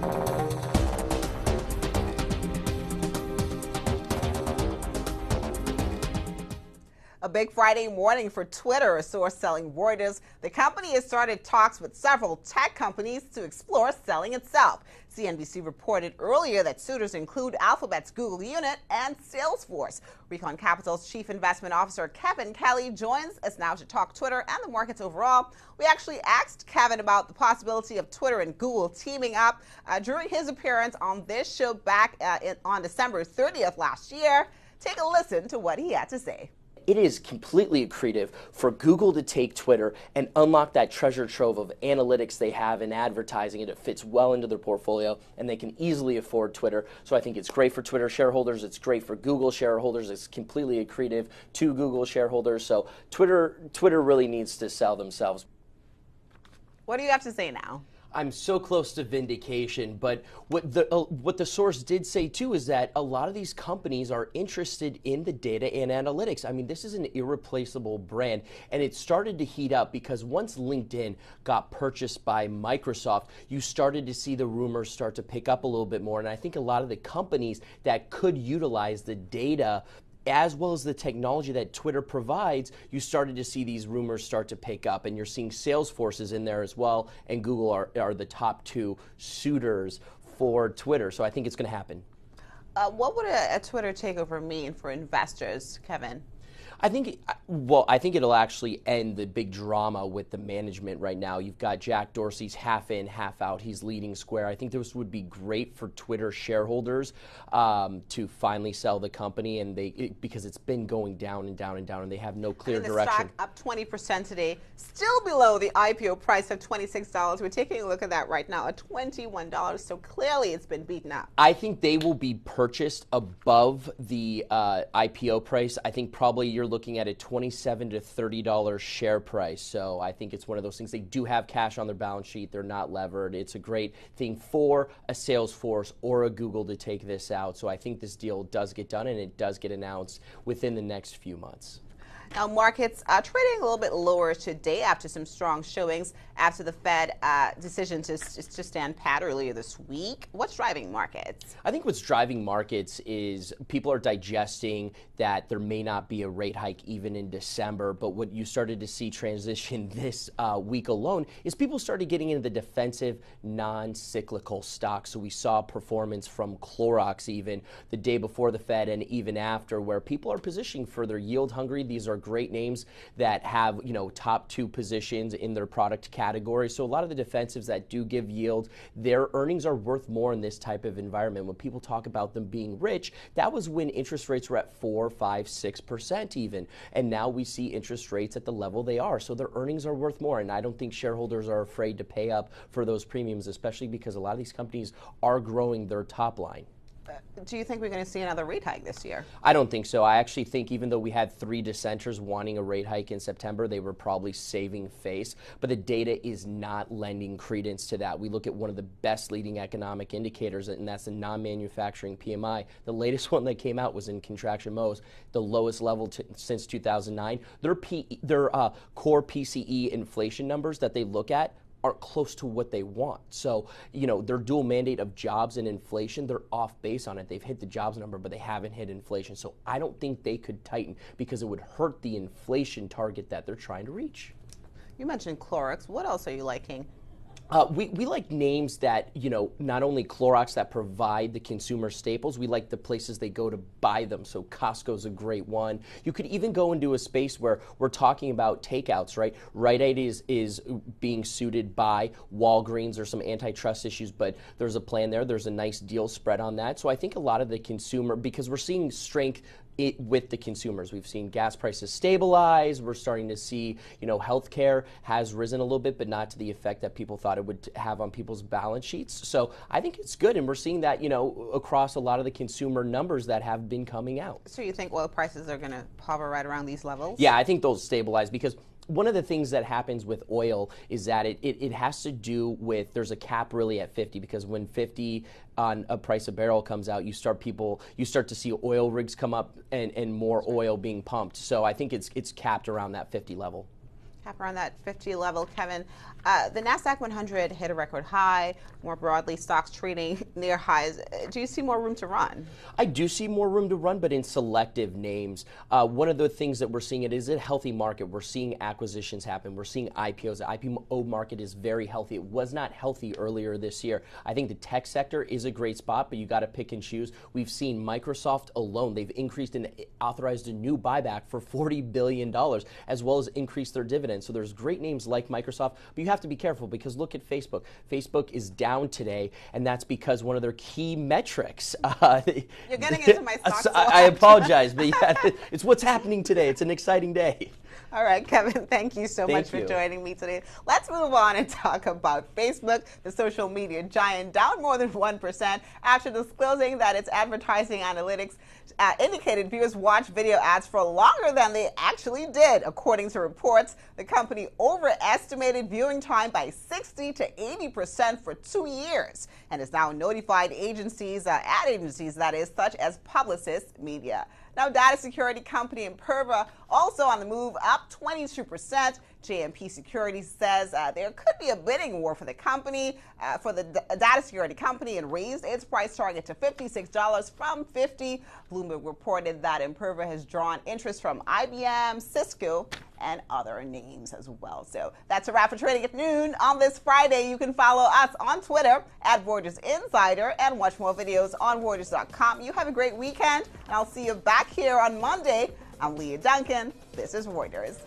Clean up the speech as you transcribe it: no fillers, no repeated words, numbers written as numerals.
A big Friday morning for Twitter, a source telling Reuters the company has started talks with several tech companies to explore selling itself. CNBC reported earlier that suitors include Alphabet's Google unit and Salesforce. Recon Capital's Chief Investment Officer Kevin Kelly joins us now to talk Twitter and the markets overall. We actually asked Kevin about the possibility of Twitter and Google teaming up during his appearance on this show back on December 30th last year. Take a listen to what he had to say. It is completely accretive for Google to take Twitter and unlock that treasure trove of analytics they have in advertising, and it fits well into their portfolio, and they can easily afford Twitter. So I think it's great for Twitter shareholders. It's great for Google shareholders. It's completely accretive to Google shareholders. So Twitter really needs to sell themselves. What do you have to say now? I'm so close to vindication, but what the source did say too is that a lot of these companies are interested in the data and analytics. I mean, this is an irreplaceable brand, and it started to heat up because once LinkedIn got purchased by Microsoft, you started to see the rumors start to pick up a little bit more, and I think a lot of the companies that could utilize the data as well as the technology that Twitter provides, you started to see these rumors start to pick up, and you're seeing Salesforce is in there as well, and Google are the top two suitors for Twitter. So I think it's going to happen. What would a Twitter takeover mean for investors, Kevin? I think it'll actually end the big drama with the management right now. You've got Jack Dorsey's half in, half out. He's leading Square. I think this would be great for Twitter shareholders to finally sell the company, and because it's been going down and down and down, and they have no clear direction. The stock up 20% today, still below the IPO price of $26. We're taking a look at that right now at $21. So clearly, it's been beaten up. I think they will be purchased above the IPO price. I think probably you're looking at a $27 to $30 share price. So I think it's one of those things. They do have cash on their balance sheet. They're not levered. It's a great thing for a Salesforce or a Google to take this out. So I think this deal does get done, and it does get announced within the next few months. Now, markets are trading a little bit lower today after some strong showings after the Fed decision to stand pat earlier this week. What's driving markets? I think what's driving markets is people are digesting that there may not be a rate hike even in December. But what you started to see transition this week alone is people started getting into the defensive, non-cyclical stocks. So we saw performance from Clorox even the day before the Fed and even after, where people are positioning for their yield hungry. These are great names that have, top two positions in their product category. So a lot of the defensives that do give yield, their earnings are worth more in this type of environment. When people talk about them being rich, that was when interest rates were at 4, 5, 6% even. And now we see interest rates at the level they are. So their earnings are worth more. And I don't think shareholders are afraid to pay up for those premiums, especially because a lot of these companies are growing their top line. Do you think we're going to see another rate hike this year? I don't think so. I actually think even though we had 3 dissenters wanting a rate hike in September, they were probably saving face. But the data is not lending credence to that. We look at one of the best leading economic indicators, and that's the non-manufacturing PMI. The latest one that came out was in contraction mode, the lowest level since 2009. Their core PCE inflation numbers that they look at aren't close to what they want. So, their dual mandate of jobs and inflation, they're off base on it. They've hit the jobs number, but they haven't hit inflation. So I don't think they could tighten because it would hurt the inflation target that they're trying to reach. You mentioned Clorox. What else are you liking? We like names that, not only Clorox that provide the consumer staples, we like the places they go to buy them. So Costco's a great one. You could even go into a space where we're talking about takeouts, right? Rite Aid is being suited by Walgreens. There's some antitrust issues, but there's a plan there. There's a nice deal spread on that. So I think a lot of the consumer, because we're seeing strength with the consumers. We've seen gas prices stabilize. We're starting to see, healthcare has risen a little bit, but not to the effect that people thought it would have on people's balance sheets. So I think it's good, and we're seeing that, across a lot of the consumer numbers that have been coming out. So you think oil prices are going to hover right around these levels? Yeah, I think they'll stabilize because one of the things that happens with oil is that it has to do with, there's a cap really at 50, because when 50 on a price of barrel comes out, you start to see oil rigs come up and more oil being pumped. So I think it's capped around that 50 level. Cap around that 50 level, Kevin. The NASDAQ 100 hit a record high. More broadly, stocks trading near highs. Do you see more room to run? I do see more room to run, but in selective names. One of the things that we're seeing, it is a healthy market. We're seeing acquisitions happen. We're seeing IPOs. The IPO market is very healthy. It was not healthy earlier this year. I think the tech sector is a great spot, but you got to pick and choose. We've seen Microsoft alone. They've increased and authorized a new buyback for $40 billion, as well as increased their dividends. So there's great names like Microsoft, but you have to be careful because look at Facebook. Facebook is down today, and that's because one of their key metrics. You're getting into my stocks. I apologize, but yeah, it's what's happening today. It's an exciting day. All right, Kevin, thank you so much for joining me today. Let's move on and talk about Facebook, the social media giant, down more than 1% after disclosing that its advertising analytics indicated viewers watched video ads for longer than they actually did. According to reports, the company overestimated viewing time by 60 to 80% for 2 years and has now notified agencies, ad agencies that is, such as Publicis Media. Now, data security company Imperva also on the move, up 22%. JMP Securities says there could be a bidding war for the company, for the data security company, and raised its price target to $56 from $50. Bloomberg reported that Imperva has drawn interest from IBM, Cisco, and other names as well. So that's a wrap for Trading at Noon on this Friday. You can follow us on Twitter at Reuters Insider and watch more videos on Reuters.com. You have a great weekend, and I'll see you back here on Monday. I'm Leah Duncan. This is Reuters.